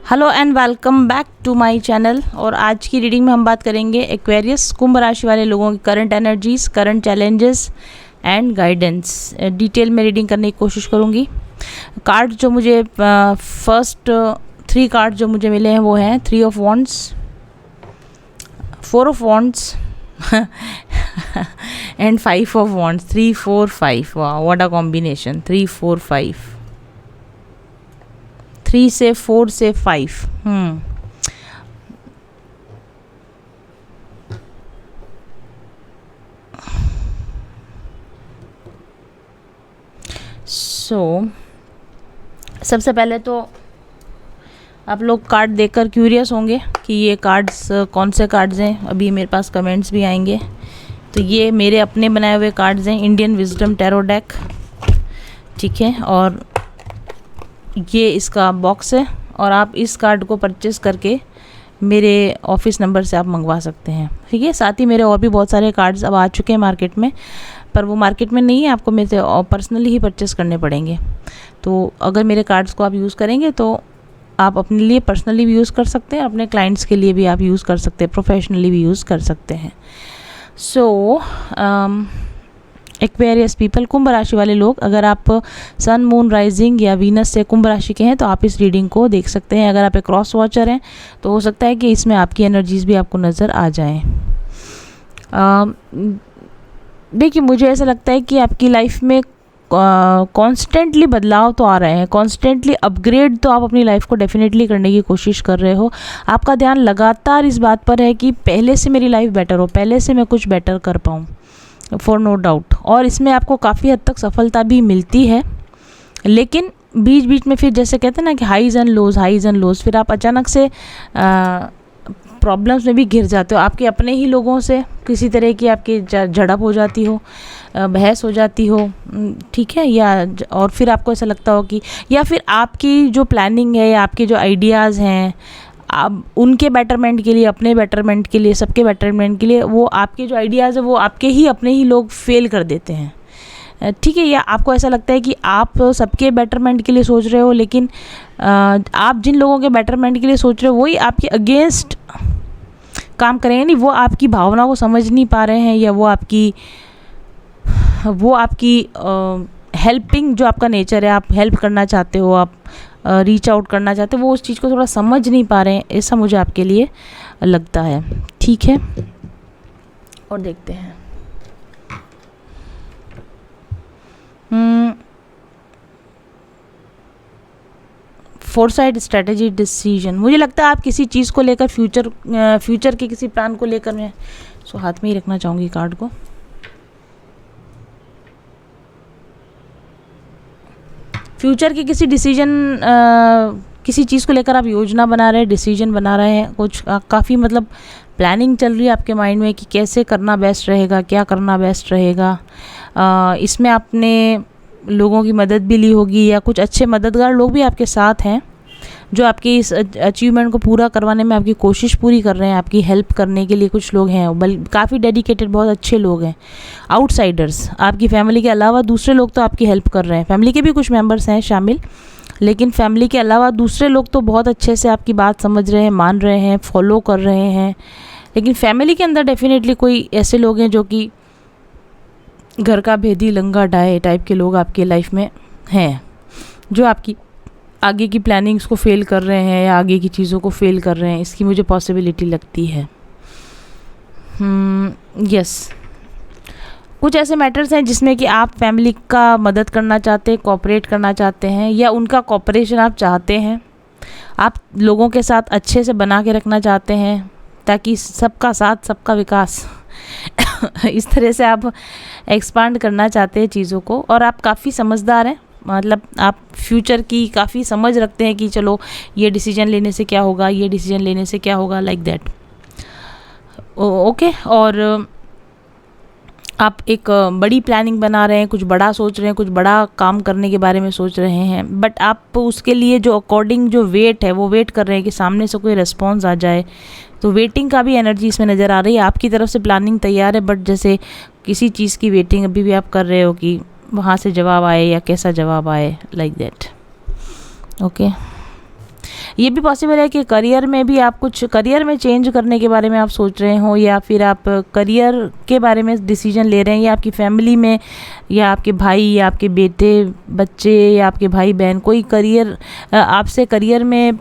Hello and welcome back to my channel. और आज की रीडिंग में हम बात करेंगे एक्वेरियस कुंभ राशि वाले लोगों की current energies, current challenges and guidance. Detail में रीडिंग करने की कोशिश करूँगी। कार्ड जो मुझे फर्स्ट 3 कार्ड जो मुझे मिले हैं वो हैं 3 of wands, 4 of wands and 5 of wands. 3 4 5, वाह व्हाट अ कॉम्बिनेशन। 3 4 5, 3 से 4 से 5। सबसे पहले तो आप लोग कार्ड देखकर क्यूरियस होंगे कि ये कार्ड्स कौन से कार्ड्स हैं। अभी मेरे पास कमेंट्स भी आएंगे। तो ये मेरे अपने बनाए हुए कार्ड्स हैं, इंडियन विजडम टैरो डेक, ठीक है। और ये इसका बॉक्स है और आप इस कार्ड को परचेज़ करके मेरे ऑफिस नंबर से आप मंगवा सकते हैं, ठीक है। साथ ही मेरे और भी बहुत सारे कार्ड्स अब आ चुके हैं मार्केट में, पर वो मार्केट में नहीं है, आपको मेरे से पर्सनली ही परचेज़ करने पड़ेंगे। तो अगर मेरे कार्ड्स को आप यूज़ करेंगे तो आप अपने लिए पर्सनली भी यूज़ कर सकते हैं, अपने क्लाइंट्स के लिए भी आप यूज़ कर सकते हैं, प्रोफेशनली भी यूज़ कर सकते हैं। एक्वेरियस पीपल, कुंभ राशि वाले लोग, अगर आप सन मून राइजिंग या वीनस से कुंभ राशि के हैं तो आप इस रीडिंग को देख सकते हैं। अगर आप एक क्रॉस वॉचर हैं तो हो सकता है कि इसमें आपकी एनर्जीज़ भी आपको नज़र आ जाएं। देखिए, मुझे ऐसा लगता है कि आपकी लाइफ में कॉन्स्टेंटली बदलाव तो आ रहे हैं, कॉन्स्टेंटली अपग्रेड तो आप अपनी लाइफ को डेफिनेटली करने की कोशिश कर रहे हो। आपका ध्यान लगातार इस बात पर है कि पहले से मेरी लाइफ बेटर हो, पहले से मैं कुछ बेटर कर पाऊँ, फॉर नो डाउट। और इसमें आपको काफ़ी हद तक सफलता भी मिलती है, लेकिन बीच बीच में फिर जैसे कहते हैं ना कि हाईज़ एंड लोज, फिर आप अचानक से प्रॉब्लम्स में भी घिर जाते हो। आपके अपने ही लोगों से किसी तरह की आपकी झड़प हो जाती हो, बहस हो जाती हो, ठीक है। और फिर आपको ऐसा लगता हो कि या फिर आपकी जो प्लानिंग है या आपके जो आइडियाज़ हैं, आप उनके बेटरमेंट के लिए, अपने बेटरमेंट के लिए, सबके बेटरमेंट के लिए, वो आपके जो आइडियाज़ है वो आपके ही अपने ही लोग फेल कर देते हैं, ठीक है। या आपको ऐसा लगता है कि आप सबके बेटरमेंट के लिए सोच रहे हो, लेकिन आप जिन लोगों के बेटरमेंट के लिए सोच रहे हो वही आपके अगेंस्ट काम करेंगे। नहीं, वो आपकी भावना को समझ नहीं पा रहे हैं, या वो आपकी हेल्पिंग जो आपका नेचर है, आप हेल्प करना चाहते हो, आप रीच आउट करना चाहते हो, वो उस चीज़ को थोड़ा समझ नहीं पा रहे हैं, ऐसा मुझे आपके लिए लगता है, ठीक है। और देखते हैं फोरसाइट स्ट्रेटेजी डिसीजन। मुझे लगता है आप किसी चीज़ को लेकर फ्यूचर के किसी प्लान को लेकर, मैं हाथ में ही रखना चाहूँगी कार्ड को। फ्यूचर के किसी डिसीजन, किसी चीज़ को लेकर आप योजना बना रहे हैं, डिसीजन बना रहे हैं, कुछ काफ़ी मतलब प्लानिंग चल रही है आपके माइंड में कि कैसे करना बेस्ट रहेगा, क्या करना बेस्ट रहेगा। इसमें आपने लोगों की मदद भी ली होगी, या कुछ अच्छे मददगार लोग भी आपके साथ हैं जो आपकी इस अचीवमेंट को पूरा करवाने में आपकी कोशिश पूरी कर रहे हैं, आपकी हेल्प करने के लिए कुछ लोग हैं, काफ़ी डेडिकेटेड, बहुत अच्छे लोग हैं। आउटसाइडर्स, आपकी फैमिली के अलावा दूसरे लोग तो आपकी हेल्प कर रहे हैं, फैमिली के भी कुछ मेंबर्स हैं शामिल, लेकिन फैमिली के अलावा दूसरे लोग तो बहुत अच्छे से आपकी बात समझ रहे हैं, मान रहे हैं, फॉलो कर रहे हैं। लेकिन फैमिली के अंदर डेफिनेटली कोई ऐसे लोग हैं जो कि घर का भेदी लंगा डाय टाइप के लोग आपके लाइफ में हैं, जो आपकी आगे की प्लानिंग्स को फेल कर रहे हैं या आगे की चीज़ों को फेल कर रहे हैं, इसकी मुझे पॉसिबिलिटी लगती है। यस, कुछ ऐसे मैटर्स हैं जिसमें कि आप फैमिली का मदद करना चाहते हैं, कोऑपरेट करना चाहते हैं, या उनका कोऑपरेशन आप चाहते हैं। आप लोगों के साथ अच्छे से बना के रखना चाहते हैं ताकि सबका साथ सबका विकास इस तरह से आप एक्सपांड करना चाहते हैं चीज़ों को। और आप काफ़ी समझदार हैं, मतलब आप फ्यूचर की काफ़ी समझ रखते हैं कि चलो ये डिसीजन लेने से क्या होगा, ये डिसीजन लेने से क्या होगा, लाइक दैट, ओके। और आप एक बड़ी प्लानिंग बना रहे हैं, कुछ बड़ा सोच रहे हैं, कुछ बड़ा काम करने के बारे में सोच रहे हैं, बट आप उसके लिए जो अकॉर्डिंग जो वेट है वो वेट कर रहे हैं कि सामने से कोई रिस्पॉन्स आ जाए। तो वेटिंग का भी एनर्जी इसमें नज़र आ रही है। आपकी तरफ से प्लानिंग तैयार है, बट जैसे किसी चीज़ की वेटिंग अभी भी आप कर रहे हो कि वहाँ से जवाब आए या कैसा जवाब आए, लाइक दैट, ओके। ये भी पॉसिबल है कि करियर में भी आप कुछ करियर में चेंज करने के बारे में आप सोच रहे हो, या फिर आप करियर के बारे में डिसीजन ले रहे हैं, या आपकी फैमिली में, या आपके भाई या आपके बेटे बच्चे या आपके भाई बहन कोई करियर आपसे करियर में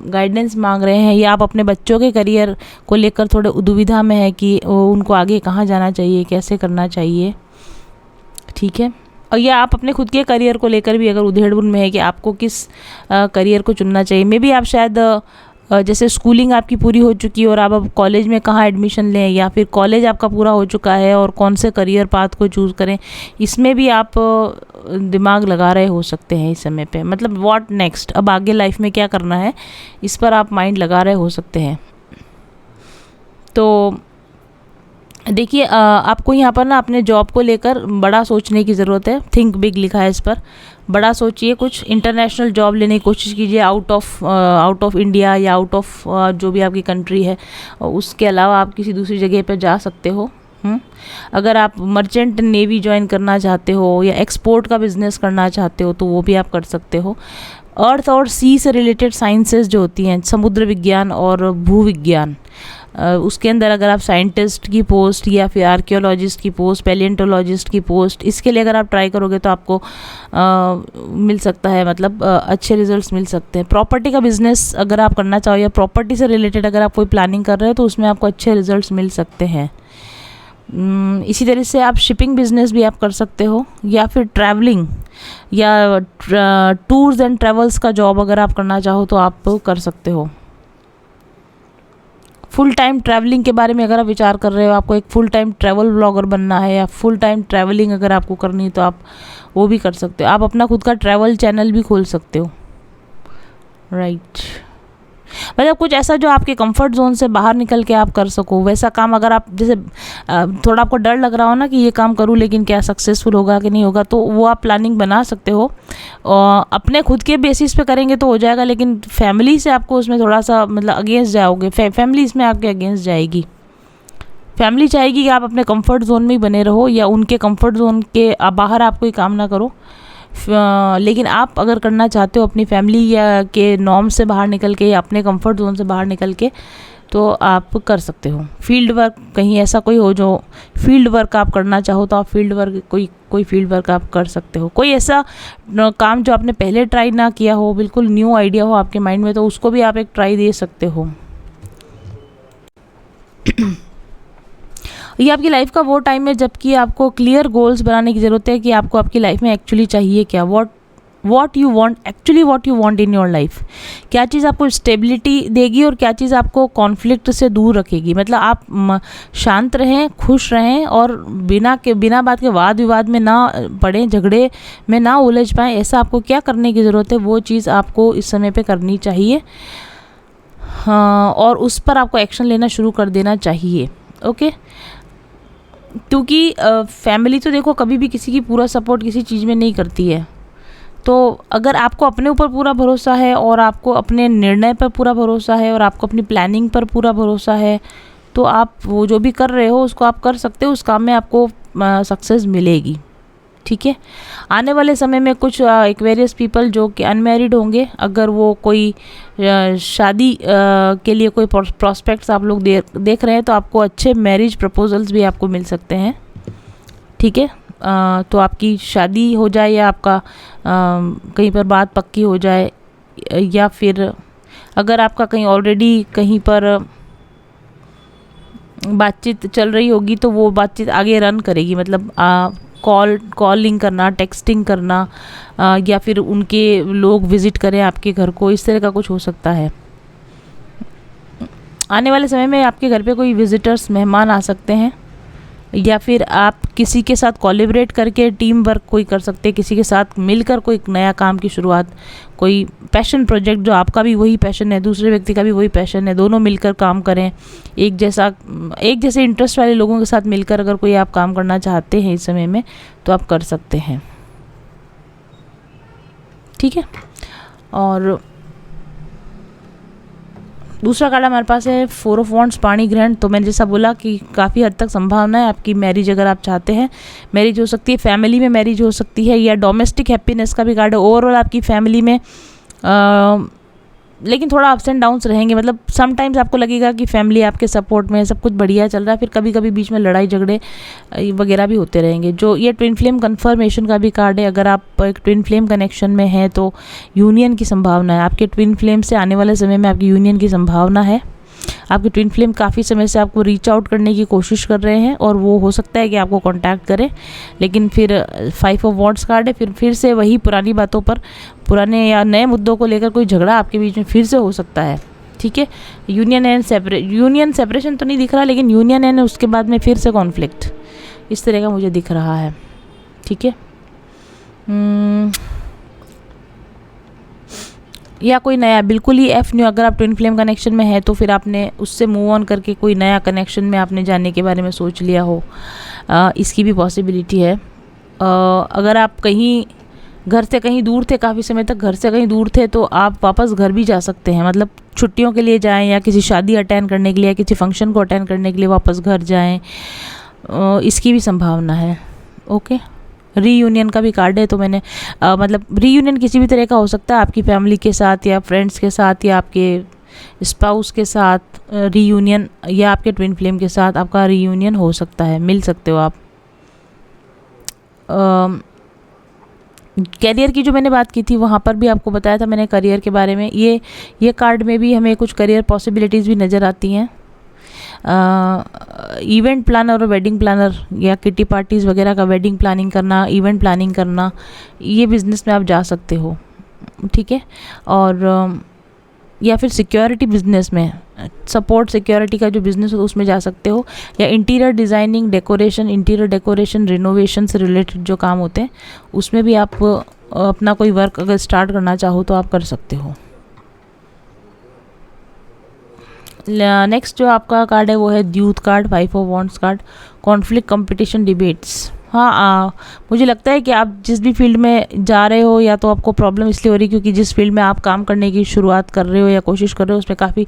गाइडेंस मांग रहे हैं, या आप अपने बच्चों के करियर को लेकर थोड़े दुविधा में है कि उनको आगे कहाँ जाना चाहिए, कैसे करना चाहिए, ठीक है। और या आप अपने खुद के करियर को लेकर भी अगर उधेड़-बुन में है कि आपको किस करियर को चुनना चाहिए। मे बी आप शायद जैसे स्कूलिंग आपकी पूरी हो चुकी है और आप अब कॉलेज में कहाँ एडमिशन लें, या फिर कॉलेज आपका पूरा हो चुका है और कौन से करियर पाथ को चूज़ करें, इसमें भी आप दिमाग लगा रहे हो सकते हैं इस समय पे। मतलब व्हाट नेक्स्ट, अब आगे लाइफ में क्या करना है, इस पर आप माइंड लगा रहे हो सकते हैं। तो देखिए आपको यहाँ पर ना अपने जॉब को लेकर बड़ा सोचने की ज़रूरत है। थिंक बिग लिखा है इस पर, बड़ा सोचिए, कुछ इंटरनेशनल जॉब लेने की कोशिश कीजिए आउट ऑफ इंडिया या आउट ऑफ जो भी आपकी कंट्री है। उसके अलावा आप किसी दूसरी जगह पर जा सकते हो। अगर आप मर्चेंट नेवी ज्वाइन करना चाहते हो या एक्सपोर्ट का बिज़नेस करना चाहते हो तो वो भी आप कर सकते हो। अर्थ और सी से रिलेटेड साइंसेज जो होती हैं, समुद्र विज्ञान और भू विज्ञान, उसके अंदर अगर आप साइंटिस्ट की पोस्ट या फिर आर्कियोलॉजिस्ट की पोस्ट, पैलिएंटोलॉजिस्ट की पोस्ट, इसके लिए अगर आप ट्राई करोगे तो आपको मिल सकता है, मतलब अच्छे रिजल्ट्स मिल सकते हैं। प्रॉपर्टी का बिज़नेस अगर आप करना चाहो या प्रॉपर्टी से रिलेटेड अगर आप कोई प्लानिंग कर रहे हो तो उसमें आपको अच्छे रिजल्ट्स मिल सकते हैं। इसी तरह से आप शिपिंग बिज़नेस भी आप कर सकते हो, या फिर ट्रैवलिंग या टूर्स एंड ट्रैवल्स का जॉब अगर आप करना चाहो तो आप कर सकते हो। फुल टाइम ट्रैवलिंग के बारे में अगर आप विचार कर रहे हो, आपको एक फुल टाइम ट्रैवल ब्लॉगर बनना है या फुल टाइम ट्रैवलिंग अगर आपको करनी है तो आप वो भी कर सकते हो। आप अपना खुद का ट्रैवल चैनल भी खोल सकते हो, राइट। मतलब कुछ ऐसा जो आपके कंफर्ट जोन से बाहर निकल के आप कर सको, वैसा काम अगर आप जैसे थोड़ा आपको डर लग रहा हो ना कि ये काम करूँ लेकिन क्या सक्सेसफुल होगा कि नहीं होगा, तो वो आप प्लानिंग बना सकते हो। अपने खुद के बेसिस पे करेंगे तो हो जाएगा, लेकिन फैमिली से आपको उसमें थोड़ा सा मतलब अगेंस्ट जाओगे, फैमिली इसमें आपके अगेंस्ट जाएगी। फैमिली चाहेगी कि आप अपने कंफर्ट जोन में ही बने रहो या उनके कंफर्ट जोन के बाहर आप कोई काम ना करो। लेकिन आप अगर करना चाहते हो अपनी फैमिली या के नॉर्म से बाहर निकल के या अपने कंफर्ट जोन से बाहर निकल के, तो आप कर सकते हो। फील्ड वर्क, कहीं ऐसा कोई हो जो फील्ड वर्क आप करना चाहो तो आप फील्ड वर्क कोई फील्ड वर्क आप कर सकते हो। कोई ऐसा काम जो आपने पहले ट्राई ना किया हो, बिल्कुल न्यू आइडिया हो आपके माइंड में, तो उसको भी आप एक ट्राई दे सकते हो। ये आपकी लाइफ का वो टाइम है जबकि आपको क्लियर गोल्स बनाने की ज़रूरत है कि आपको आपकी लाइफ में एक्चुअली चाहिए क्या, what you want in your life. क्या चीज़ आपको स्टेबिलिटी देगी और क्या चीज़ आपको कॉन्फ्लिक्ट से दूर रखेगी। मतलब आप शांत रहें, खुश रहें और बिना बात के वाद विवाद में ना पड़ें, झगड़े में ना उलझ पाएँ। ऐसा आपको क्या करने की ज़रूरत है, वो चीज़ आपको इस समय पे करनी चाहिए। हाँ, और उस पर आपको एक्शन लेना शुरू कर देना चाहिए। ओके, क्योंकि फैमिली तो देखो कभी भी किसी की पूरा सपोर्ट किसी चीज़ में नहीं करती है। तो अगर आपको अपने ऊपर पूरा भरोसा है और आपको अपने निर्णय पर पूरा भरोसा है और आपको अपनी प्लानिंग पर पूरा भरोसा है, तो आप वो जो भी कर रहे हो उसको आप कर सकते हो, उस काम में आपको सक्सेस मिलेगी। ठीक है, आने वाले समय में कुछ एक्वेरियस पीपल जो कि अनमैरिड होंगे, अगर वो कोई शादी के लिए कोई प्रॉस्पेक्ट्स आप लोग देख रहे हैं तो आपको अच्छे मैरिज प्रपोजल्स भी आपको मिल सकते हैं। ठीक है, तो आपकी शादी हो जाए या आपका कहीं पर बात पक्की हो जाए, या फिर अगर आपका कहीं ऑलरेडी कहीं पर बातचीत चल रही होगी तो वो बातचीत आगे रन करेगी। मतलब कॉलिंग करना, टेक्सटिंग करना, या फिर उनके लोग विज़िट करें आपके घर को, इस तरह का कुछ हो सकता है। आने वाले समय में आपके घर पे कोई विजिटर्स, मेहमान आ सकते हैं, या फिर आप किसी के साथ कोलैबोरेट करके टीम वर्क कोई कर सकते हैं, किसी के साथ मिलकर कोई नया काम की शुरुआत, कोई पैशन प्रोजेक्ट जो आपका भी वही पैशन है, दूसरे व्यक्ति का भी वही पैशन है, दोनों मिलकर काम करें। एक जैसे इंटरेस्ट वाले लोगों के साथ मिलकर अगर कोई आप काम करना चाहते हैं इस समय में तो आप कर सकते हैं। ठीक है, और दूसरा कार्ड हमारे पास है 4 ऑफ वॉन्ड्स, पाणी ग्रहण। तो मैंने जैसा बोला कि काफ़ी हद तक संभावना है आपकी मैरिज, अगर आप चाहते हैं मैरिज हो सकती है, फैमिली में मैरिज हो सकती है, या डोमेस्टिक हैप्पीनेस का भी कार्ड है। ओवरऑल आपकी फैमिली में लेकिन थोड़ा अप्स एंड डाउन्स रहेंगे, मतलब समटाइम्स आपको लगेगा कि फैमिली आपके सपोर्ट में है, सब कुछ बढ़िया चल रहा है, फिर कभी कभी बीच में लड़ाई झगड़े वगैरह भी होते रहेंगे। जो ये ट्विन फ्लेम कन्फर्मेशन का भी कार्ड है, अगर आप एक ट्विन फ्लेम कनेक्शन में हैं तो यूनियन की संभावना है, आपके ट्विन फ्लेम से आने वाले समय में आपकी यूनियन की संभावना है। आपके ट्विन फ्लेम काफ़ी समय से आपको रीच आउट करने की कोशिश कर रहे हैं और वो हो सकता है कि आपको कांटेक्ट करें, लेकिन फिर 5 ऑफ वॉन्ड्स कार्ड है, फिर से वही पुरानी बातों पर, पुराने या नए मुद्दों को लेकर कोई झगड़ा आपके बीच में फिर से हो सकता है। ठीक है, यूनियन एंड यूनियन सेपरेशन तो नहीं दिख रहा, लेकिन यूनियन एंड उसके बाद में फिर से कॉन्फ्लिक्ट, इस तरह का मुझे दिख रहा है। ठीक है, या कोई नया बिल्कुल ही एफ न्यू, अगर आप ट्विन फ्लेम कनेक्शन में है तो फिर आपने उससे मूव ऑन करके कोई नया कनेक्शन में आपने जाने के बारे में सोच लिया हो, इसकी भी पॉसिबिलिटी है। अगर आप कहीं घर से कहीं दूर थे, काफ़ी समय तक घर से कहीं दूर थे, तो आप वापस घर भी जा सकते हैं, मतलब छुट्टियों के लिए जाएं या किसी शादी अटेंड करने के लिए या किसी फंक्शन को अटेंड करने के लिए वापस घर जाएं, इसकी भी संभावना है। ओके, रीयूनियन का भी कार्ड है, तो मैंने मतलब रीयूनियन किसी भी तरह का हो सकता है, आपकी फैमिली के साथ या फ्रेंड्स के साथ या आपके स्पाउस के साथ रीयूनियन, या आपके ट्विन फ्लेम के साथ आपका रीयूनियन हो सकता है, मिल सकते हो आप। करियर की जो मैंने बात की थी वहाँ पर भी आपको बताया था मैंने करियर के बारे में। ये कार्ड में भी हमें कुछ करियर पॉसिबिलिटीज़ भी नज़र आती हैं। इवेंट प्लानर और वेडिंग प्लानर या किटी पार्टीज़ वगैरह का वेडिंग प्लानिंग करना, इवेंट प्लानिंग करना, ये बिज़नेस में आप जा सकते हो। ठीक है, और या फिर सिक्योरिटी बिजनेस में, सपोर्ट सिक्योरिटी का जो बिज़नेस हो उसमें जा सकते हो, या interior designing, decoration, interior decoration, renovation से रिलेटेड जो काम होते हैं उसमें भी आप अपना कोई वर्क अगर स्टार्ट करना चाहो तो आप कर सकते हो। नेक्स्ट जो आपका कार्ड है वो है death card, 5 of wands card, conflict, competition, debates. हाँ, मुझे लगता है कि आप जिस भी फील्ड में जा रहे हो, या तो आपको प्रॉब्लम इसलिए हो रही है क्योंकि जिस फील्ड में आप काम करने की शुरुआत कर रहे हो या कोशिश कर रहे हो उसमें काफ़ी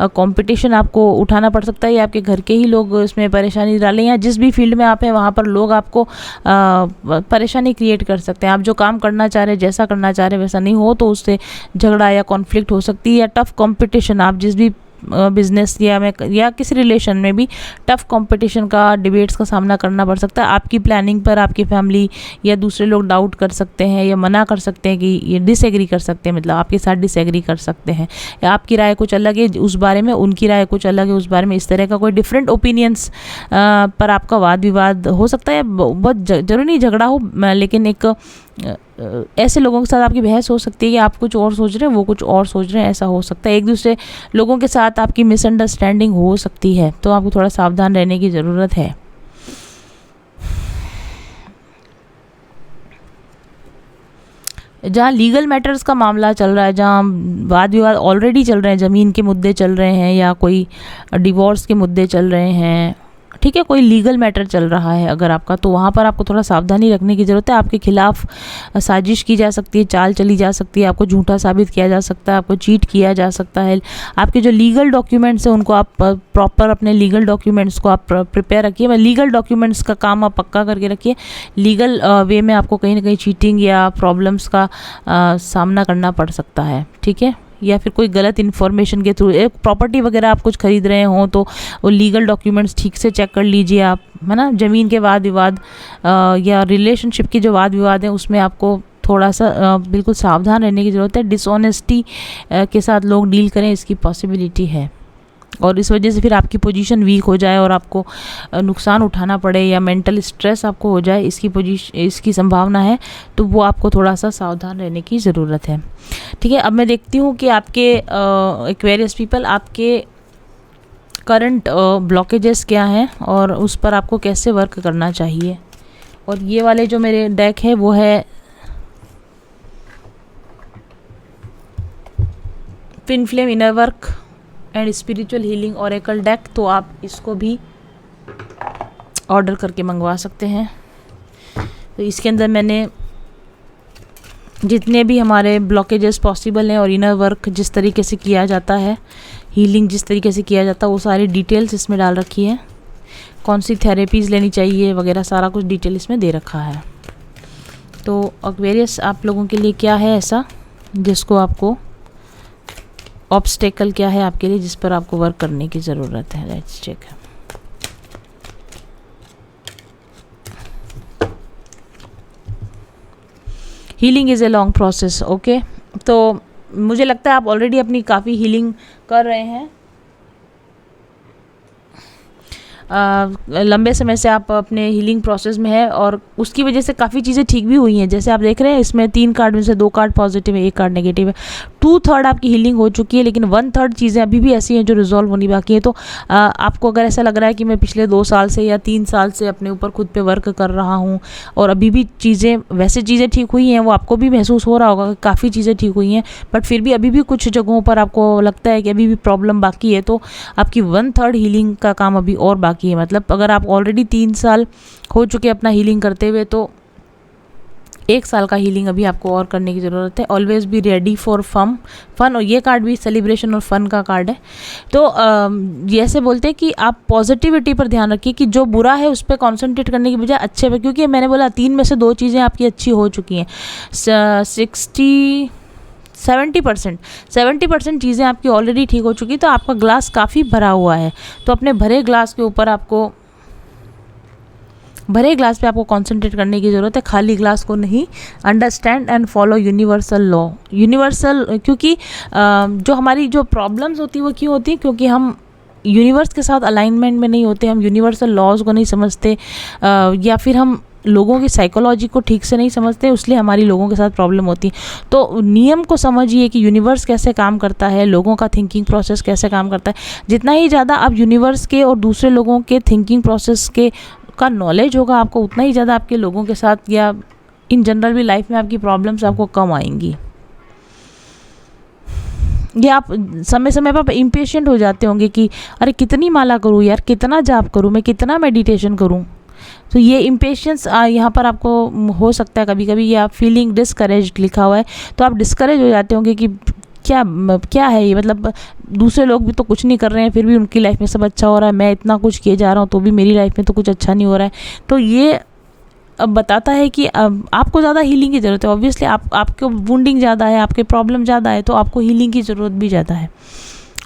कंपटीशन आपको उठाना पड़ सकता है, या आपके घर के ही लोग इसमें परेशानी डालें, या जिस भी फील्ड में आप हैं वहाँ पर लोग आपको परेशानी क्रिएट कर सकते हैं। आप जो काम करना चाह रहे हैं, जैसा करना चाह रहे हैं वैसा नहीं हो तो उससे झगड़ा या कॉन्फ्लिक्ट हो सकती है, या टफ कॉम्पिटिशन, आप जिस भी बिजनेस या किसी रिलेशन में भी टफ कंपटीशन का, डिबेट्स का सामना करना पड़ सकता है। आपकी प्लानिंग पर आपकी फैमिली या दूसरे लोग डाउट कर सकते हैं या मना कर सकते हैं, कि ये डिसएग्री कर सकते हैं, मतलब आपके साथ डिसएग्री कर सकते हैं, या आपकी राय कुछ अलग है उस बारे में, उनकी राय कुछ अलग है उस बारे में, इस तरह का कोई डिफरेंट ओपिनियंस पर आपका वाद विवाद हो सकता है। बहुत जरूरी नहीं झगड़ा हो, लेकिन एक ऐसे लोगों के साथ आपकी बहस हो सकती है कि आप कुछ और सोच रहे हैं, वो कुछ और सोच रहे हैं, ऐसा हो सकता है। एक दूसरे लोगों के साथ आपकी मिसअंडरस्टैंडिंग हो सकती है, तो आपको थोड़ा सावधान रहने की ज़रूरत है। जहाँ लीगल मैटर्स का मामला चल रहा है, जहाँ वाद विवाद ऑलरेडी चल रहे हैं, ज़मीन के मुद्दे चल रहे हैं या कोई डिवोर्स के मुद्दे चल रहे हैं, ठीक है, कोई लीगल मैटर चल रहा है अगर आपका, तो वहाँ पर आपको थोड़ा सावधानी रखने की ज़रूरत है। आपके खिलाफ साजिश की जा सकती है, चाल चली जा सकती है, आपको झूठा साबित किया जा सकता है, आपको चीट किया जा सकता है। आपके जो लीगल डॉक्यूमेंट्स हैं उनको आप प्रॉपर, अपने लीगल डॉक्यूमेंट्स को आप प्रिपेयर रखिए, लीगल डॉक्यूमेंट्स का काम आप पक्का करके रखिए। लीगल वे में आपको कहीं ना कहीं चीटिंग या प्रॉब्लम्स का सामना करना पड़ सकता है। ठीक है, या फिर कोई गलत इन्फॉर्मेशन के थ्रू, एक प्रॉपर्टी वगैरह आप कुछ खरीद रहे हो तो वो लीगल डॉक्यूमेंट्स ठीक से चेक कर लीजिए आप, है ना। ज़मीन के वाद विवाद या रिलेशनशिप के जो वाद विवाद हैं उसमें आपको थोड़ा सा बिल्कुल सावधान रहने की ज़रूरत है। डिसऑनेस्टी के साथ लोग डील करें, इसकी पॉसिबिलिटी है, और इस वजह से फिर आपकी पोजीशन वीक हो जाए और आपको नुकसान उठाना पड़े या मेंटल स्ट्रेस आपको हो जाए, इसकी संभावना है, तो वो आपको थोड़ा सा सावधान रहने की ज़रूरत है। ठीक है, अब मैं देखती हूँ कि आपके एक्वेरियस पीपल, आपके करंट ब्लॉकेजेस क्या हैं और उस पर आपको कैसे वर्क करना चाहिए। और ये वाले जो मेरे डेक है वो है twin flame inner work and spiritual healing Oracle deck, तो आप इसको भी ऑर्डर करके मंगवा सकते हैं। तो इसके अंदर मैंने जितने भी हमारे ब्लॉकेजेस पॉसिबल हैं और इनर वर्क जिस तरीके से किया जाता है, हीलिंग जिस तरीके से किया जाता है, वो सारी डिटेल्स इसमें डाल रखी है। कौन सी थेरेपीज़ लेनी चाहिए वगैरह सारा कुछ डिटेल इसमें दे रखा है। तो एक्वेरियस आप लोगों के लिए क्या है ऐसा जिसको आपको ऑब्स्टेकल क्या है आपके लिए जिस पर आपको वर्क करने की ज़रूरत है? Let's check. Healing is a long process. Okay, तो मुझे लगता है आप ऑलरेडी अपनी काफ़ी हीलिंग कर रहे हैं। लंबे समय से आप अपने हीलिंग प्रोसेस में है और उसकी वजह से काफ़ी चीज़ें ठीक भी हुई हैं। जैसे आप देख रहे हैं इसमें 3 कार्ड में से 2 कार्ड पॉजिटिव है, 1 कार्ड नेगेटिव है। 2/3 आपकी हीलिंग हो चुकी है, लेकिन 1/3 चीज़ें अभी भी ऐसी हैं जो रिजॉल्व होनी बाकी है। तो आपको अगर ऐसा लग रहा है कि मैं पिछले 2 साल से या 3 साल से अपने ऊपर खुद पे वर्क कर रहा हूँ और अभी भी वैसे चीज़ें ठीक हुई हैं, वो आपको भी महसूस हो रहा होगा कि काफ़ी चीज़ें ठीक हुई हैं, बट फिर भी अभी भी कुछ जगहों पर आपको लगता है कि अभी भी प्रॉब्लम बाकी है, तो आपकी 1/3 हीलिंग का काम अभी और बाकी है। मतलब अगर आप ऑलरेडी 3 साल हो चुके अपना हीलिंग करते हुए, तो 1 साल का हीलिंग अभी आपको और करने की ज़रूरत है। Always be ready for fun. और ये कार्ड भी सेलिब्रेशन और फन का कार्ड है। तो ये ऐसे बोलते हैं कि आप पॉजिटिविटी पर ध्यान रखिए कि जो बुरा है उस पर कॉन्सेंट्रेट करने की बजाय अच्छे पे, क्योंकि मैंने बोला 3 में से 2 चीज़ें आपकी अच्छी हो चुकी हैं। 70% चीज़ें आपकी ऑलरेडी ठीक हो चुकी, तो आपका ग्लास काफ़ी भरा हुआ है। तो अपने भरे ग्लास के ऊपर भरे ग्लास पे आपको कंसंट्रेट करने की ज़रूरत है, खाली ग्लास को नहीं। Understand and follow universal law. Universal, क्योंकि जो हमारी जो प्रॉब्लम्स होती है वो क्यों होती है? क्योंकि हम यूनिवर्स के साथ अलाइनमेंट में नहीं होते, हम यूनिवर्सल लॉज को नहीं समझते, या फिर हम लोगों की साइकोलॉजी को ठीक से नहीं समझते, इसलिए हमारी लोगों के साथ प्रॉब्लम होती है। तो नियम को समझिए कि यूनिवर्स कैसे काम करता है, लोगों का थिंकिंग प्रोसेस कैसे काम करता है। जितना ही ज़्यादा आप यूनिवर्स के और दूसरे लोगों के थिंकिंग प्रोसेस का नॉलेज होगा आपको, उतना ही ज़्यादा आपके लोगों के साथ या इन जनरल भी लाइफ में आपकी प्रॉब्लम्स आपको कम आएंगी। ये आप समय समय पर इम्पेशेंट हो जाते होंगे कि अरे कितनी माला करूँ यार, कितना जाप करूँ मैं, कितना मेडिटेशन करूँ। तो ये इम्पेशेंस यहाँ पर आपको हो सकता है कभी कभी। ये आप फीलिंग डिस्करेज्ड लिखा हुआ है, तो आप डिस्करेज हो जाते होंगे कि क्या है ये, मतलब दूसरे लोग भी तो कुछ नहीं कर रहे हैं, फिर भी उनकी लाइफ में सब अच्छा हो रहा है, मैं इतना कुछ किए जा रहा हूँ तो भी मेरी लाइफ में तो कुछ अच्छा नहीं हो रहा है। तो ये अब बताता है कि अब आपको ज़्यादा हीलिंग की ज़रूरत है। ऑब्वियसली आपको वुंडिंग ज़्यादा है, आपके प्रॉब्लम ज़्यादा है, तो आपको हीलिंग की ज़रूरत भी ज़्यादा है।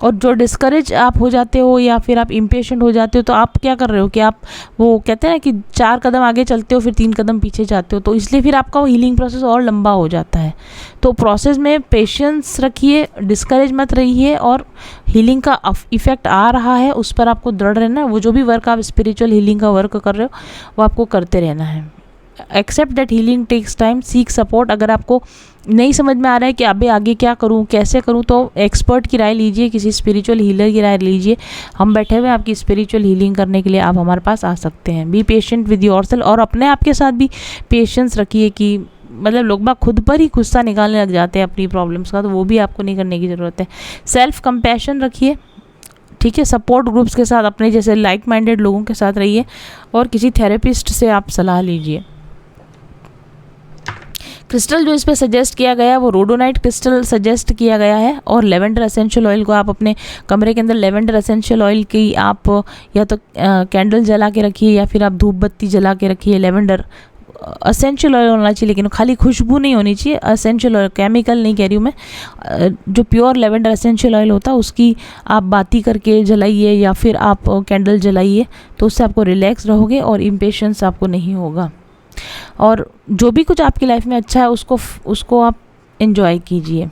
और जो डिस्करेज आप हो जाते हो या फिर आप इम्पेशेंट हो जाते हो, तो आप क्या कर रहे हो कि आप वो कहते हैं ना कि 4 कदम आगे चलते हो फिर 3 कदम पीछे जाते हो, तो इसलिए फिर आपका वो हीलिंग प्रोसेस और लंबा हो जाता है। तो प्रोसेस में पेशेंस रखिए, डिस्करेज मत रहिए, और हीलिंग का इफेक्ट आ रहा है उस पर आपको दृढ़ रहना है। वो जो भी वर्क आप स्पिरिचुअल हीलिंग का वर्क कर रहे हो वो आपको करते रहना है। Accept that healing takes time, seek support. अगर आपको नहीं समझ में आ रहा है कि अबे आगे क्या करूं, कैसे करूं, तो एक्सपर्ट की राय लीजिए, किसी स्पिरिचुअल हीलर की राय लीजिए। हम बैठे हुए आपकी स्पिरिचुअल हीलिंग करने के लिए, आप हमारे पास आ सकते हैं। बी पेशेंट विद योरसेल्फ, और अपने आप के साथ भी पेशेंस रखिए कि मतलब लोग बाग खुद पर ही गुस्सा निकालने लग जाते हैं अपनी प्रॉब्लम्स का, तो वो भी आपको नहीं करने की ज़रूरत है। सेल्फ कंपैशन रखिए, ठीक है। सपोर्ट ग्रुप्स के साथ, अपने जैसे लाइक माइंडेड लोगों के साथ रहिए, और किसी थेरेपिस्ट से आप सलाह लीजिए। क्रिस्टल जो इस पे सजेस्ट किया गया है वो रोडोनाइट क्रिस्टल सजेस्ट किया गया है, और लेवेंडर एसेंशियल ऑयल को आप अपने कमरे के अंदर लेवेंडर एसेंशियल ऑयल की आप या तो कैंडल जला के रखिए या फिर आप धूप बत्ती जला के रखिए। लेवेंडर एसेंशियल ऑयल होना चाहिए, लेकिन खाली खुशबू नहीं होनी चाहिए। एसेंशियल ऑयल, केमिकल नहीं कह रही हूँ मैं, जो प्योर लेवेंडर एसेंशियल ऑयल होता है उसकी आप बाती करके जलाइए या फिर आप कैंडल जलाइए, तो उससे आपको रिलैक्स रहोगे और इम्पेशेंस आपको नहीं होगा। और जो भी कुछ आपकी लाइफ में अच्छा है उसको आप एंजॉय कीजिए।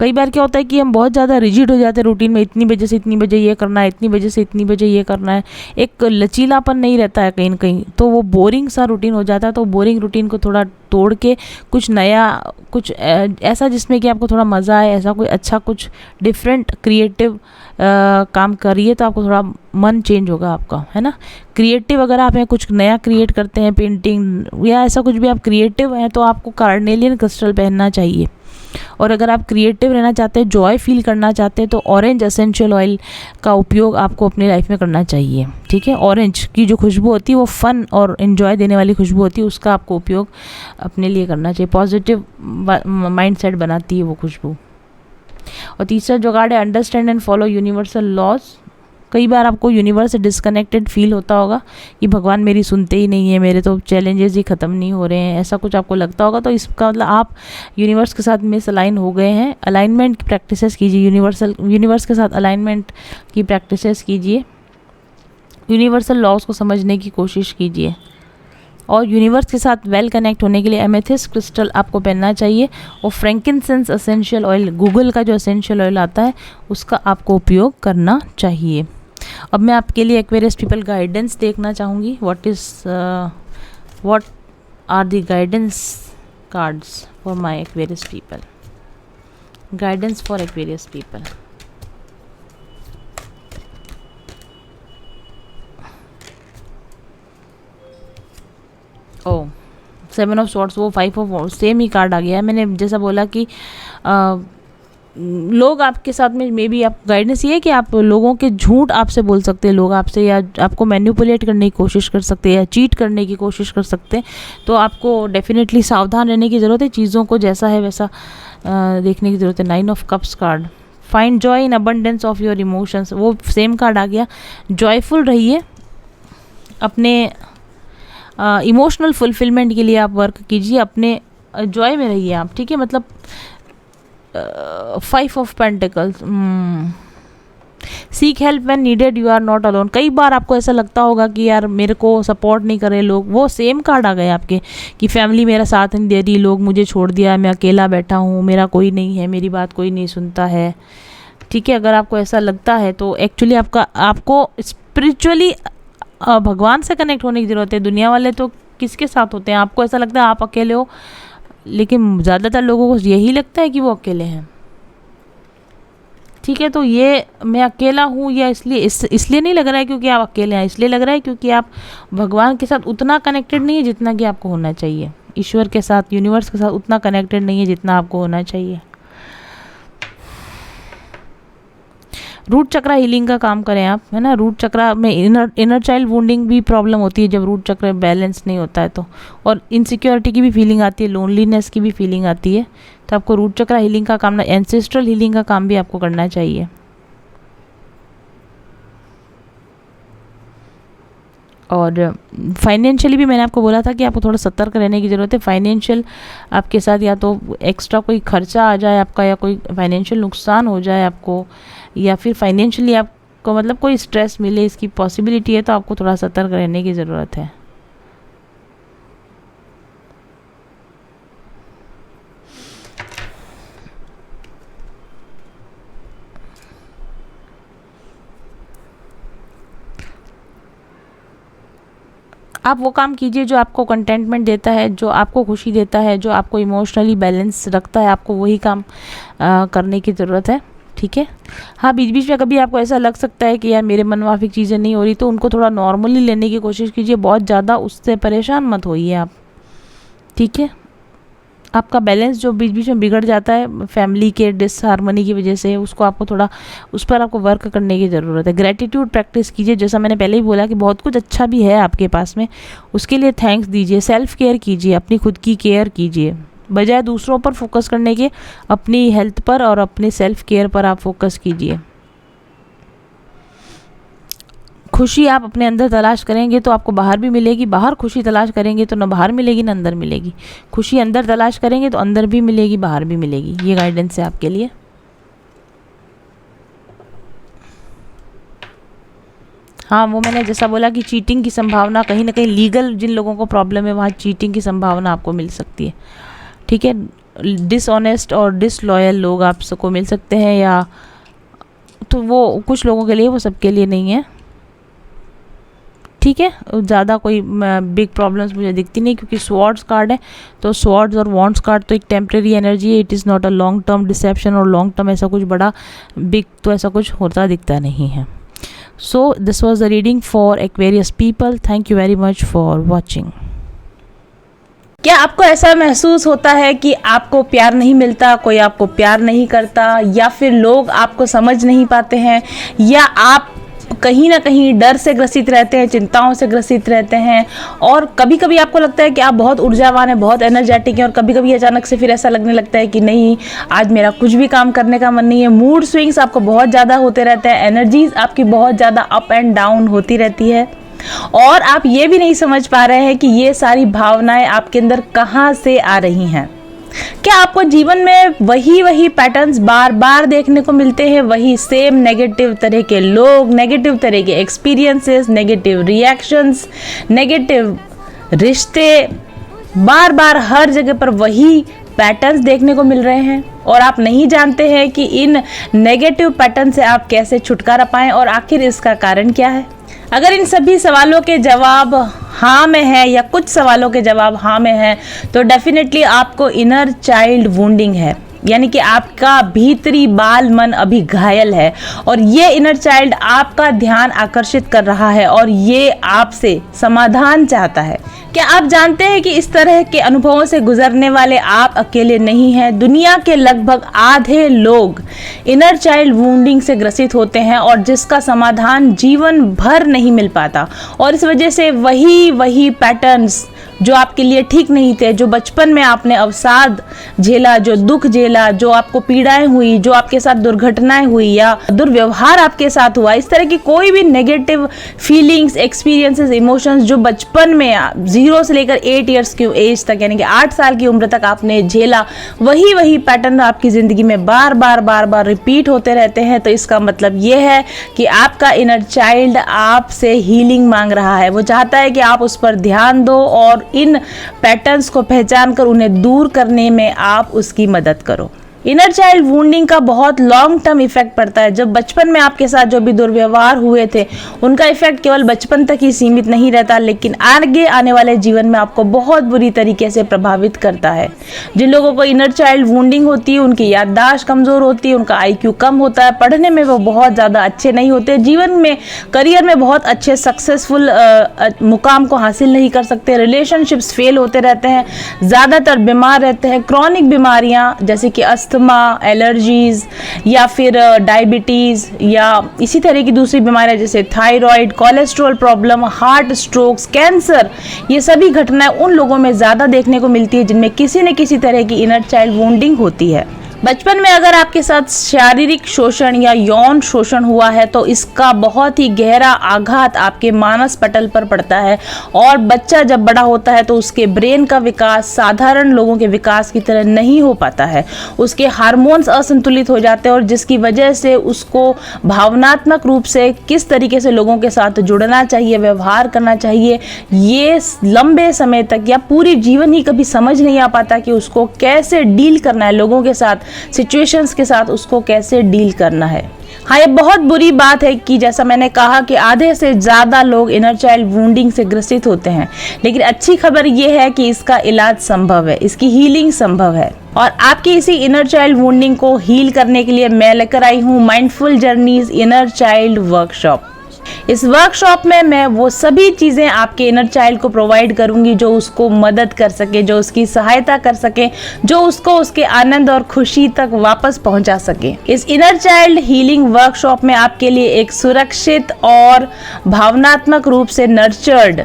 कई बार क्या होता है कि हम बहुत ज़्यादा रिजिड हो जाते हैं रूटीन में, इतनी बजे से इतनी बजे ये करना है, इतनी बजे से इतनी बजे ये करना है, एक लचीलापन नहीं रहता है कहीं ना कहीं, तो वो बोरिंग सा रूटीन हो जाता है। तो बोरिंग रूटीन को थोड़ा तोड़ के कुछ नया, कुछ ऐसा जिसमें कि आपको थोड़ा मज़ा आए, ऐसा कोई अच्छा कुछ डिफरेंट क्रिएटिव काम करिए, तो आपको थोड़ा मन चेंज होगा आपका, है ना। क्रिएटिव अगर आप हैं, कुछ नया क्रिएट करते हैं, पेंटिंग या ऐसा कुछ भी आप क्रिएटिव हैं, तो आपको कार्नेलियन क्रिस्टल पहनना चाहिए। और अगर आप क्रिएटिव रहना चाहते हैं, जॉय फील करना चाहते हैं, तो ऑरेंज एसेंशियल ऑयल का उपयोग आपको अपनी लाइफ में करना चाहिए, ठीक है। ऑरेंज की जो खुशबू होती है वो फन और एंजॉय देने वाली खुशबू होती है, उसका आपको उपयोग अपने लिए करना चाहिए। पॉजिटिव माइंडसेट बनाती है वो खुशबू। और तीसरा जो कार्ड है, understand and follow universal laws, कई बार आपको यूनिवर्स से डिस्कनेक्टेड फील होता होगा कि भगवान मेरी सुनते ही नहीं है, मेरे तो चैलेंजेस ही ख़त्म नहीं हो रहे हैं, ऐसा कुछ आपको लगता होगा। तो इसका मतलब आप यूनिवर्स के साथ मिस अलाइन हो गए हैं। अलाइनमेंट की प्रैक्टिसेस कीजिए, यूनिवर्स के साथ अलाइनमेंट की प्रैक्टिसेस कीजिए, यूनिवर्सल लॉज को समझने की कोशिश कीजिए, और यूनिवर्स के साथ वेल कनेक्ट होने के लिए एमेथिस्ट क्रिस्टल आपको पहनना चाहिए, और फ्रैंकिनसेंस एसेंशियल ऑयल, गूगल का जो एसेंशियल ऑयल आता है उसका आपको उपयोग करना चाहिए। अब मैं आपके लिए एक्वेरियस पीपल गाइडेंस देखना चाहूँगी। What are the guidance cards for my Aquarius people, guidance for Aquarius people. Oh, 7 of swords, वो 5 ऑफ सेम ही कार्ड आ गया है। मैंने जैसा बोला कि लोग आपके साथ में, मे बी आप गाइडेंस ये है कि आप लोगों के झूठ आपसे बोल सकते हैं, लोग आपसे, या आपको मैनिपुलेट करने की कोशिश कर सकते हैं, या चीट करने की कोशिश कर सकते हैं। तो आपको डेफिनेटली सावधान रहने की ज़रूरत है, चीज़ों को जैसा है वैसा देखने की ज़रूरत है। 9 of cups card, find joy in abundance of your emotions, वो सेम कार्ड आ गया। जॉयफुल रहिए, अपने इमोशनल फुलफिलमेंट के लिए आप वर्क कीजिए, अपने जॉय में रहिए आप, ठीक है। मतलब 5 of pentacles, seek help when needed, you are not alone. कई बार आपको ऐसा लगता होगा कि यार मेरे को सपोर्ट नहीं कर रहे लोग, वो सेम कार्ड आ गए आपके कि फैमिली मेरा साथ नहीं दे रही, लोग मुझे छोड़ दिया, मैं अकेला बैठा हूँ, मेरा कोई नहीं है, मेरी बात कोई नहीं सुनता है, ठीक है। अगर आपको ऐसा लगता है तो एक्चुअली आपको स्पिरिचुअली भगवान से कनेक्ट होने की ज़रूरत है। दुनिया वाले तो किसके साथ होते हैं, आपको ऐसा लगता है आप अकेले हो, लेकिन ज़्यादातर लोगों को यही लगता है कि वो अकेले हैं, ठीक है। तो ये मैं अकेला हूँ, या इसलिए नहीं लग रहा है क्योंकि आप अकेले हैं, इसलिए लग रहा है क्योंकि आप भगवान के साथ उतना कनेक्टेड नहीं है जितना कि आपको होना चाहिए, ईश्वर के साथ, यूनिवर्स के साथ उतना कनेक्टेड नहीं है जितना आपको होना चाहिए। रूट चक्रा हीलिंग का काम करें आप, है ना। रूट चक्रा में इनर चाइल्ड वुंडिंग भी प्रॉब्लम होती है जब रूट चक्र बैलेंस नहीं होता है तो, और इनसिक्योरिटी की भी फीलिंग आती है, लोनलीनेस की भी फीलिंग आती है। तो आपको रूट चक्रा हीलिंग का काम, एंसेस्ट्रल हीलिंग का काम भी आपको करना चाहिए। और फाइनेंशियली भी मैंने आपको बोला था कि आपको थोड़ा सतर्क रहने की ज़रूरत है। फाइनेंशियल आपके साथ या तो एक्स्ट्रा कोई खर्चा आ जाए आपका, या कोई फाइनेंशियल नुकसान हो जाए आपको, या फिर फाइनेंशियली आपको मतलब कोई स्ट्रेस मिले, इसकी पॉसिबिलिटी है। तो आपको थोड़ा सतर्क रहने की ज़रूरत है। आप वो काम कीजिए जो आपको कंटेंटमेंट देता है, जो आपको खुशी देता है, जो आपको इमोशनली बैलेंस रखता है, आपको वही काम करने की ज़रूरत है, ठीक है। हाँ, बीच बीच में कभी आपको ऐसा लग सकता है कि यार मेरे मनमाफिक चीज़ें नहीं हो रही, तो उनको थोड़ा नॉर्मली लेने की कोशिश कीजिए, बहुत ज़्यादा उससे परेशान मत होइए आप, ठीक है। आपका बैलेंस जो बीच बीच में बिगड़ जाता है फैमिली के डिसहार्मनी की वजह से, उसको आपको थोड़ा, उस पर आपको वर्क करने की ज़रूरत है। ग्रेटिट्यूड प्रैक्टिस कीजिए, जैसा मैंने पहले ही बोला कि बहुत कुछ अच्छा भी है आपके पास में, उसके लिए थैंक्स दीजिए। सेल्फ केयर कीजिए, अपनी खुद की केयर कीजिए, बजाय दूसरों पर फोकस करने के अपनी हेल्थ पर और अपने सेल्फ केयर पर आप फोकस कीजिए। खुशी आप अपने अंदर तलाश करेंगे तो आपको बाहर भी मिलेगी, बाहर खुशी तलाश करेंगे तो ना बाहर मिलेगी ना अंदर मिलेगी। खुशी अंदर तलाश करेंगे तो अंदर भी मिलेगी, बाहर भी मिलेगी। ये गाइडेंस है आपके लिए। हाँ, वो मैंने जैसा बोला कि चीटिंग की संभावना, कहीं ना कहीं लीगल जिन लोगों को प्रॉब्लम है वहाँ चीटिंग की संभावना आपको मिल सकती है, ठीक है। डिसऑनेस्ट और डिसलॉयल लोग आपको मिल सकते हैं, या तो वो कुछ लोगों के लिए, वो सबके लिए नहीं है, ठीक है। ज़्यादा कोई बिग प्रॉब्लम्स मुझे दिखती नहीं, क्योंकि स्वॉर्ड्स कार्ड है, तो स्वॉर्ड्स और वॉन्ड्स कार्ड तो एक टेम्प्रेरी एनर्जी है, it is not a long term deception, और लॉन्ग टर्म ऐसा कुछ बड़ा बिग तो ऐसा कुछ होता दिखता नहीं है। So this was the reading for Aquarius people. Thank you very much for watching. क्या आपको ऐसा महसूस होता है कि आपको प्यार नहीं मिलता, कोई आपको प्यार नहीं करता, या फिर लोग आपको समझ नहीं पाते हैं, या आप कहीं ना कहीं डर से ग्रसित रहते हैं, चिंताओं से ग्रसित रहते हैं, और कभी कभी आपको लगता है कि आप बहुत ऊर्जावान हैं, बहुत एनर्जेटिक हैं, और कभी कभी अचानक से फिर ऐसा लगने लगता है कि नहीं, आज मेरा कुछ भी काम करने का मन नहीं है। मूड स्विंग्स आपको बहुत ज़्यादा होते रहते हैं, एनर्जीज आपकी बहुत ज़्यादा अप एंड डाउन होती रहती है, और आप ये भी नहीं समझ पा रहे हैं कि ये सारी भावनाएं आपके अंदर कहाँ से आ रही हैं। क्या आपको जीवन में वही पैटर्न्स बार बार देखने को मिलते हैं? वही सेम नेगेटिव तरह के लोग, नेगेटिव तरह के एक्सपीरियंसेस, नेगेटिव रिएक्शंस, नेगेटिव रिश्ते, बार बार हर जगह पर वही पैटर्न्स देखने को मिल रहे हैं, और आप नहीं जानते हैं कि इन नेगेटिव पैटर्न से आप कैसे छुटकारा पाएं, और आखिर इसका कारण क्या है? अगर इन सभी सवालों के जवाब हाँ में है, या कुछ सवालों के जवाब हाँ में है, तो डेफिनेटली आपको इनर चाइल्ड वुंडिंग है, यानी कि आपका भीतरी बाल मन अभी घायल है, और ये इनर चाइल्ड आपका ध्यान आकर्षित कर रहा है, और ये आपसे समाधान चाहता है। क्या आप जानते हैं कि इस तरह के अनुभवों से गुजरने वाले आप अकेले नहीं हैं? दुनिया के लगभग आधे लोग इनर चाइल्ड वुंडिंग से ग्रसित होते हैं, और जिसका समाधान जीवन भर नहीं मिल पाता, और इस वजह से वही पैटर्न्स जो आपके लिए ठीक नहीं थे, जो बचपन में आपने अवसाद झेला, जो दुख झेला, जो आपको पीड़ाएं हुई, जो आपके साथ दुर्घटनाएं हुई या दुर्व्यवहार आपके साथ हुआ, इस तरह की कोई भी नेगेटिव फीलिंग्स, एक्सपीरियंसेस, इमोशंस जो बचपन में 0 से लेकर 8 ईयर्स की एज तक, यानी कि 8 साल की उम्र तक आपने झेला, वही पैटर्न आपकी ज़िंदगी में बार बार रिपीट होते रहते हैं। तो इसका मतलब ये है कि आपका इनर चाइल्ड आपसे हीलिंग मांग रहा है। वो चाहता है कि आप उस पर ध्यान दो, और इन पैटर्न्स को पहचान कर उन्हें दूर करने में आप उसकी मदद करो। इनर चाइल्ड वुंडिंग का बहुत लॉन्ग टर्म इफेक्ट पड़ता है। जब बचपन में आपके साथ जो भी दुर्व्यवहार हुए थे, उनका इफेक्ट केवल बचपन तक ही सीमित नहीं रहता, लेकिन आगे आने वाले जीवन में आपको बहुत बुरी तरीके से प्रभावित करता है। जिन लोगों को इनर चाइल्ड वुंडिंग होती है, उनकी याददाश्त कमज़ोर होती है, उनका IQ कम होता है, पढ़ने में वो बहुत ज़्यादा अच्छे नहीं होते, जीवन में, करियर में बहुत अच्छे सक्सेसफुल मुकाम को हासिल नहीं कर सकते, रिलेशनशिप्स फेल होते रहते हैं, ज़्यादातर बीमार रहते हैं, क्रॉनिक बीमारियाँ जैसे कि अस्थमा, एलर्जीज, या फिर डायबिटीज़, या इसी तरह की दूसरी बीमारियां जैसे thyroid, cholesterol problem, heart strokes, cancer, ये सभी घटनाएं उन लोगों में ज़्यादा देखने को मिलती है जिनमें किसी न किसी तरह की इनर चाइल्ड वुंडिंग होती है। बचपन में अगर आपके साथ शारीरिक शोषण या यौन शोषण हुआ है, तो इसका बहुत ही गहरा आघात आपके मानस पटल पर पड़ता है, और बच्चा जब बड़ा होता है तो उसके ब्रेन का विकास साधारण लोगों के विकास की तरह नहीं हो पाता है। उसके हार्मोन्स असंतुलित हो जाते हैं, और जिसकी वजह से उसको भावनात्मक रूप से किस तरीके से लोगों के साथ जुड़ना चाहिए, व्यवहार करना चाहिए, ये लंबे समय तक या पूरी जीवन ही कभी समझ नहीं आ पाता कि उसको कैसे डील करना है, लोगों के साथ, सिचुएशंस के साथ उसको कैसे डील करना है। हाँ, ये बहुत बुरी बात है कि जैसा मैंने कहा कि आधे से ज़्यादा लोग इनर चाइल्ड वुंडिंग से ग्रसित होते हैं, लेकिन अच्छी खबर ये है कि इसका इलाज संभव है, इसकी हीलिंग संभव है। और आपकी इसी इनर चाइल्ड वुंडिंग को हील करने के लिए मैं लेकर आई हूँ mindful journeys inner child workshop. इस वर्कशॉप में मैं वो सभी चीज़ें आपके इनर चाइल्ड को प्रोवाइड करूंगी जो उसको मदद कर सके, जो उसकी सहायता कर सके, जो उसको उसके आनंद और खुशी तक वापस पहुंचा सके। इस इनर चाइल्ड हीलिंग वर्कशॉप में आपके लिए एक सुरक्षित और भावनात्मक रूप से नर्चर्ड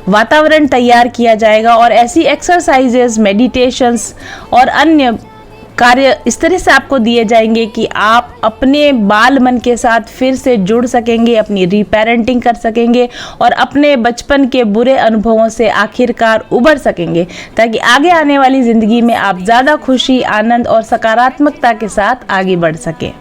वातावरण तैयार किया जाएगा, और ऐसी एक्सरसाइजेस, मेडिटेशंस और अन्य कार्य इस तरह से आपको दिए जाएंगे कि आप अपने बाल मन के साथ फिर से जुड़ सकेंगे, अपनी रीपेरेंटिंग कर सकेंगे, और अपने बचपन के बुरे अनुभवों से आखिरकार उबर सकेंगे, ताकि आगे आने वाली ज़िंदगी में आप ज़्यादा खुशी, आनंद और सकारात्मकता के साथ आगे बढ़ सकें।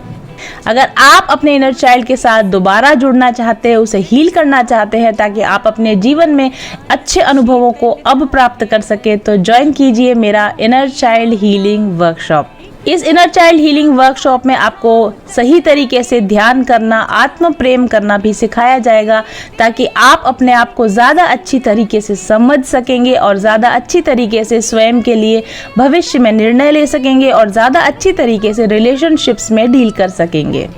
अगर आप अपने इनर चाइल्ड के साथ दोबारा जुड़ना चाहते हैं, उसे हील करना चाहते हैं, ताकि आप अपने जीवन में अच्छे अनुभवों को अब प्राप्त कर सके, तो ज्वाइन कीजिए मेरा इनर चाइल्ड हीलिंग वर्कशॉप। इस इनर चाइल्ड हीलिंग वर्कशॉप में आपको सही तरीके से ध्यान करना, आत्म प्रेम करना भी सिखाया जाएगा, ताकि आप अपने आप को ज़्यादा अच्छी तरीके से समझ सकेंगे, और ज़्यादा अच्छी तरीके से स्वयं के लिए भविष्य में निर्णय ले सकेंगे, और ज़्यादा अच्छी तरीके से रिलेशनशिप्स में डील कर सकेंगे।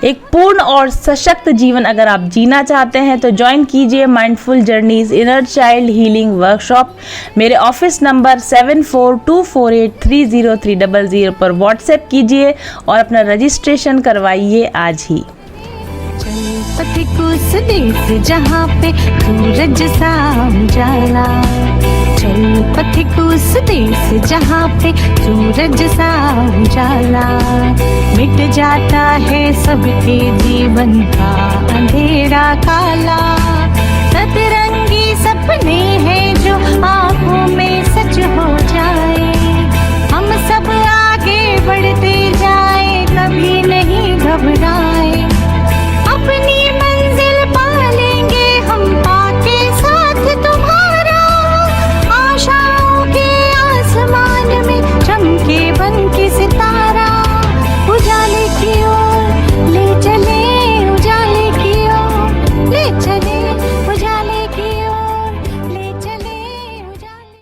एक पूर्ण और सशक्त जीवन अगर आप जीना चाहते हैं, तो ज्वाइन कीजिए mindful journeys inner child healing workshop. मेरे ऑफिस नंबर 7424830300 पर व्हाट्सएप कीजिए और अपना रजिस्ट्रेशन करवाइए आज ही। पथिक उस देश जहाँ पे सूरज सा उजाला, चल पथिक उस देश जहाँ पे सूरज सा उजाला, मिट जाता है सबके जीवन का अंधेरा काला, सतरंगी सपने हैं जो आँखों में सच हो जाए, हम सब आगे बढ़ते